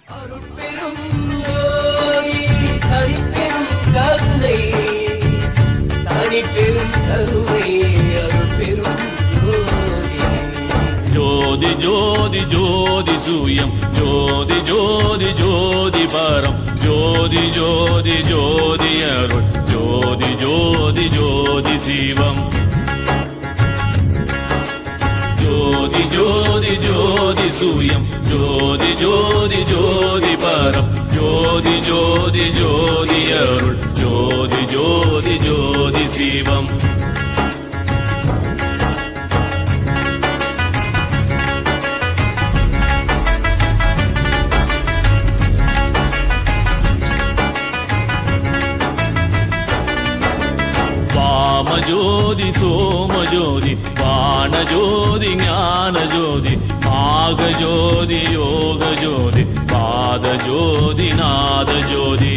அருட்பெரும் ஜோதி தனிப்பெரும் கருணை தனிப்பெரும் கருணை அருட்பெரும் ஜோதி ஜோதி ஜோதி சூயம் ஜோதி ஜோதி ஜோதி பரம் ஜோதி ஜோதி ஜோதி அருள் ஜோதி ஜோதி ஜோதி சிவம் ஜோதி ஜோதி ஜோதி சூயம் ஜோதி ஜோதி ஜோதி பரம் ஜோதி ஜோதி ஜோதி அருள் ஜோதி ஜோதி ஜோதி சிவம் ஜோதி சோம ஜோதி வான ஜோதி ஞான ஜோதி மாக ஜோதி யோக ஜோதி பாத ஜோதி நாத ஜோதி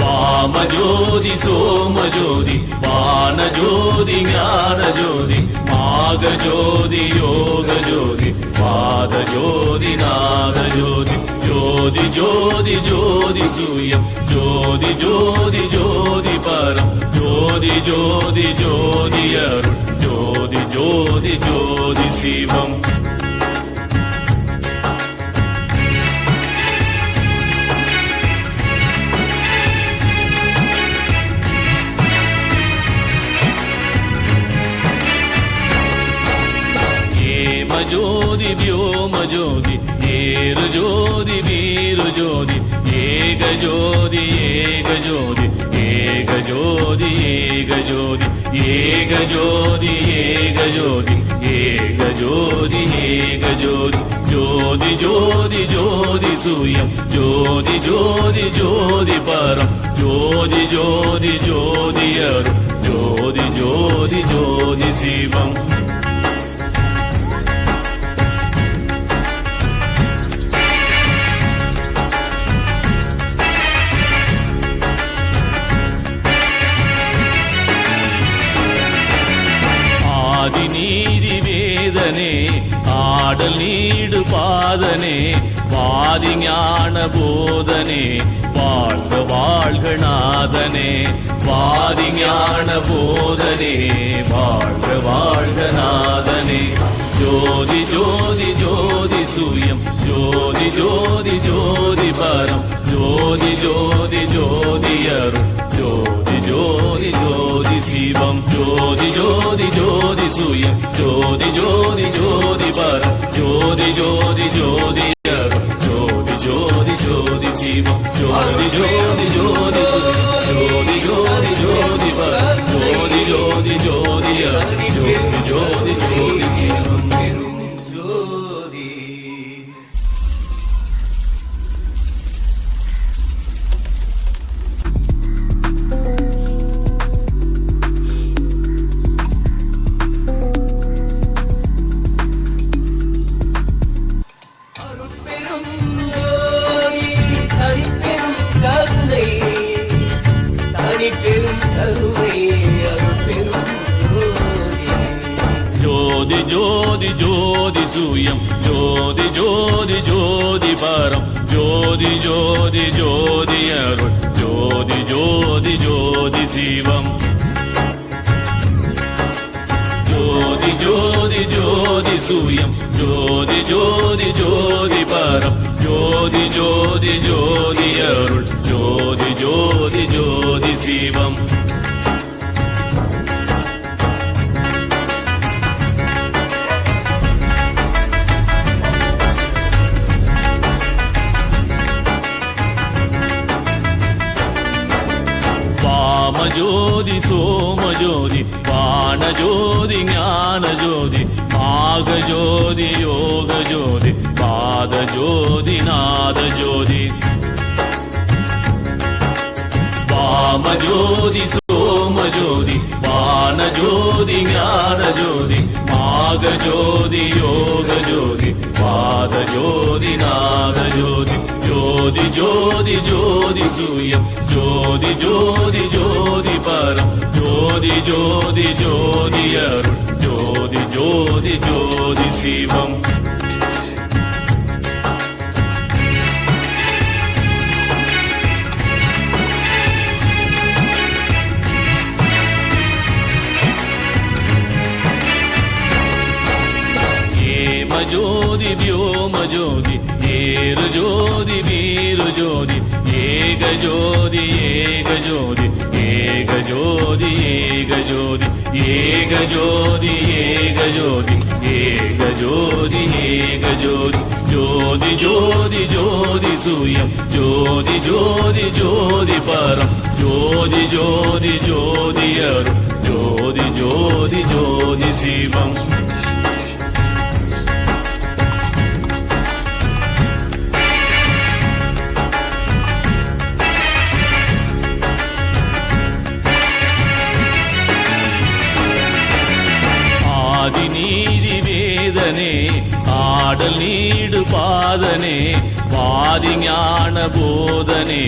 வாம ஜோதி சோம ஜோதி வான ஜோதி ஞான ஜோதி மாக ஜோதி யோக ஜோதி பாத ஜோதி நாத ஜோதி ஜோதி ஜோதி ஜோதி சூயம் ஜோதி ஜோதி ஜோதி பரம் ஜோதி ஜோதி ஜோதி அருள் ஜோதி ஜோதி ஜோதி சிவம் ஜோதி வியோம ஜோதி ஏரு ஜோதி வீரு ஜோதி ஏக ஜோதி ஏக ஜோதி ஏக ஜோதி ஏக ஜோதி ஏக ஜோதி ஏக ஜோதி ஏக ஜோதி ஏக ஜோதி ஜோதி ஜோதி ஜோதி சூயம் ஜோதி ஜோதி ஜோதி பரம் ஜோதி ஜோதி ஜோதி அருள் ஜோதி ஜோதி ஜோதி சிவம் நீதி வேதனே ஆடல் நீடு பாதனே வாதி ஞான போதனே வாழ்க வாழ்க நாதனே வாதி ஞான போதனே வாழ்க வாழ்க நாதனே ஜோதி ஜோதி ஜோதி சூயம் ஜோதி ஜோதி ஜோதி பரம் ஜோதி ஜோதி ஜோதி அருள் ஜோதி ஜோதி ஜோதி சிவம் ஜோதி ஜோதி ஜோதி சூயம் ஜோதி ஜோதி ஜோதி பரம் ஜோதி ஜோதி ஜோதி அருள் ஜோதி ஜோதி ஜோதி சிவம் ஜோதி ஜோதி ஜோதி ஜோதி ஜோதி ஜோதி பரம் ஜோதி ஜோதி ஜோதி அருள் ஜோதி ஜோதி ஜோதி சிவம் ஜோதி ஜோதி ஜோதி சூயம் ஜோதி ஜோதி ஜோதி பரம் ஜோதி ஜோதி ஜோதி அருள் ஜோதி ஜோதி ஜோதி சிவம் ஜோதி ஜோதி ஜோதி சூயம் ஜோதி ஜோதி ஜோதி பரம் ஜோதி ஜோதி ஜோதி அருள் ஜோதி ஜோதி ஜோதி சிவம் ஜோதி சோம ஜோதி வான ஜோதி ஞான ஜோதி மாக ஜோதி யோக ஜோதி பாத ஜோதி நாத ஜோதி வாம ஜோதி சோம ஜோதி வான ஜோதி ஞான ஜோதி மாக ஜோதி யோக ஜோதி பாத ஜோதி நாத ஜோதி ஜோதி ஜோதி ஜோதி சூயம் ஜோதி ஜோதி ஜோதி பரம் ஜோதி ஜோதி ஜோதி அருள் ஜோதி ஜோதி ஜோதி சிவம் ஜோதி வியோம ஜோதி ஏறு ஜோதி வீரு ஜோதி ஏக ஜோதி ஏக ஜோதி ஏக ஜோதி ஏக ஜோதி ஏக ஜோதி ஏக ஜோதி ஏக ஜோதி ஏக ஜோதி ஜோதி ஜோதி ஜோதி சூயம் ஜோதி ஜோதி ஜோதி பரம் ஜோதி ஜோதி ஜோதி அருள் ஜோதி ஜோதி ஜோதி சிவம் ஆதி நீதி வேதனே ஆடல் நீடு பாதனே வாதி ஞான போதனே